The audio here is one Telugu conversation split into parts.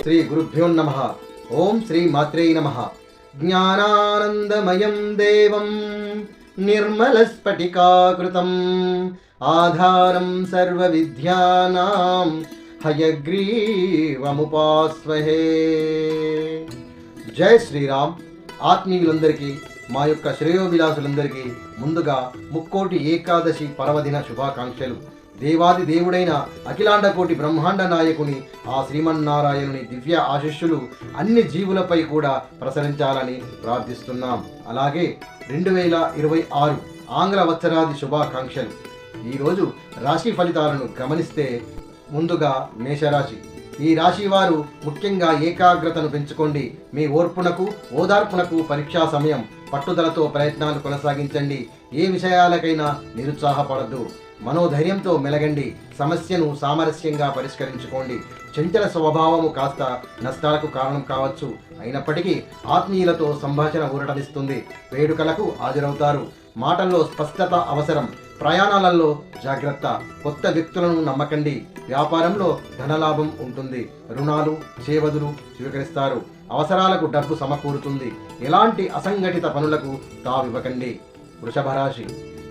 శ్రీ గురుభ్యో నమః. ఓం శ్రీ మాత్రే నమః. జ్ఞానానందమయం దేవం నిర్మలస్ఫటికాకృతం ఆధారం సర్వ విద్యానాం హయగ్రీవముపాస్మహే. జై శ్రీరామ్. ఆత్మీయులందరికీ, మా యొక్క శ్రేయోభిలాసులందరికీ ముందుగా ముక్కోటి ఏకాదశి పర్వదిన శుభాకాంక్షలు. దేవాది దేవుడైన అఖిలాండకోటి బ్రహ్మాండ నాయకుని ఆ శ్రీమన్నారాయణుని దివ్య ఆశీస్సులు అన్ని జీవులపై కూడా ప్రసరించాలని ప్రార్థిస్తున్నాం. అలాగే 2026 ఆంగ్ల వత్సరాది శుభాకాంక్షలు. ఈరోజు రాశి ఫలితాలను గమనిస్తే ముందుగా మేషరాశి. ఈ రాశి వారు ముఖ్యంగా ఏకాగ్రతను పెంచుకోండి. మీ ఓర్పునకు ఓదార్పునకు పరీక్షా సమయం. పట్టుదలతో ప్రయత్నాలు కొనసాగించండి. ఏ విషయాలకైనా నిరుత్సాహపడద్దు. మనోధైర్యంతో మెలగండి. సమస్యను సామరస్యంగా పరిష్కరించుకోండి. చంచల స్వభావము కాస్త నష్టాలకు కారణం కావచ్చు. అయినప్పటికీ ఆత్మీయులతో సంభాషణ ఊరటనిస్తుంది. వేడుకలకు హాజరవుతారు. మాటల్లో స్పష్టత అవసరం. ప్రయాణాలలో జాగ్రత్త. కొత్త వ్యక్తులను నమ్మకండి. వ్యాపారంలో ధనలాభం ఉంటుంది. రుణాలు చేవదులు స్వీకరిస్తారు. అవసరాలకు డబ్బు సమకూరుతుంది. ఎలాంటి అసంఘటిత పనులకు తావివ్వకండి. వృషభ రాశి.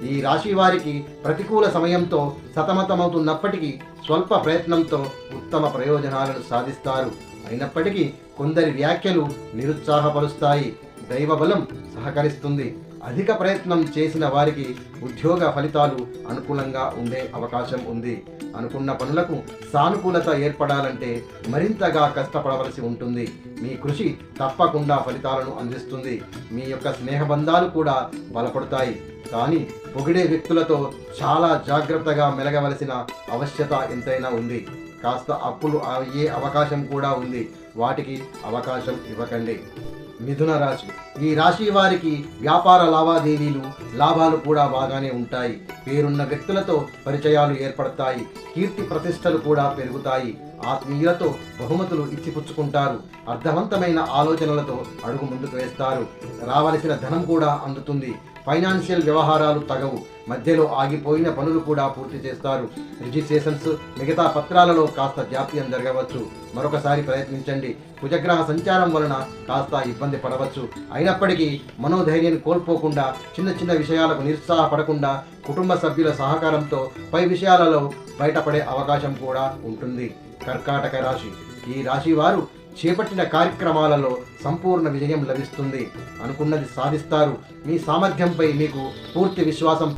ఈ రాశి వారికి ప్రతికూల సమయంతో సతమతమవుతున్నప్పటికీ స్వల్ప ప్రయత్నంతో ఉత్తమ ప్రయోజనాలను సాధిస్తారు. అయినప్పటికీ కొందరి వ్యాఖ్యలు నిరుత్సాహపరుస్తాయి. దైవబలం సహకరిస్తుంది. అధిక ప్రయత్నం చేసిన వారికి ఉద్యోగ ఫలితాలు అనుకూలంగా ఉండే అవకాశం ఉంది. అనుకున్న పనులకు సానుకూలత ఏర్పడాలంటే మరింతగా కష్టపడవలసి ఉంటుంది. మీ కృషి తప్పకుండా ఫలితాలను అందిస్తుంది. మీ యొక్క స్నేహబంధాలు కూడా బలపడతాయి. కానీ పొగిడే వ్యక్తులతో చాలా జాగ్రత్తగా మెలగవలసిన ఆవశ్యకత ఎంతైనా ఉంది. కాస్త అప్పులు అయ్యే అవకాశం కూడా ఉంది. వాటికి అవకాశం ఇవ్వకండి. మిథున రాశి. ఈ రాశి వారికి వ్యాపార లావాదేవీలు లాభాలు కూడా బాగానే ఉంటాయి. పేరున్న వ్యక్తులతో పరిచయాలు ఏర్పడతాయి. కీర్తి ప్రతిష్టలు కూడా పెరుగుతాయి. ఆత్మీయులతో బహుమతులు ఇచ్చిపుచ్చుకుంటారు. అర్థవంతమైన ఆలోచనలతో అడుగు ముందుకు వేస్తారు. రావలసిన ధనం కూడా అందుతుంది. ఫైనాన్షియల్ వ్యవహారాలు తగవు. మధ్యలో ఆగిపోయిన పనులు కూడా పూర్తి చేస్తారు. రిజిస్ట్రేషన్స్ మిగతా పత్రాలలో కాస్త జాప్యం జరగవచ్చు. మరొకసారి ప్రయత్నించండి. కుజగ్రహ సంచారం వలన కాస్త ఇబ్బంది పడవచ్చు. అయినప్పటికీ మనోధైర్యాన్ని కోల్పోకుండా, చిన్న చిన్న విషయాలకు నిరుత్సాహపడకుండా కుటుంబ సభ్యుల సహకారంతో పై విషయాలలో బయటపడే అవకాశం కూడా ఉంటుంది. కర్కాటక రాశి. ఈ రాశి వారు చేపట్టిన కార్యక్రమాలలో సంపూర్ణ విజయం లభిస్తుంది. అనుకున్నది సాధిస్తారు. మీ సామర్థ్యంపై మీకు పూర్తి విశ్వాసం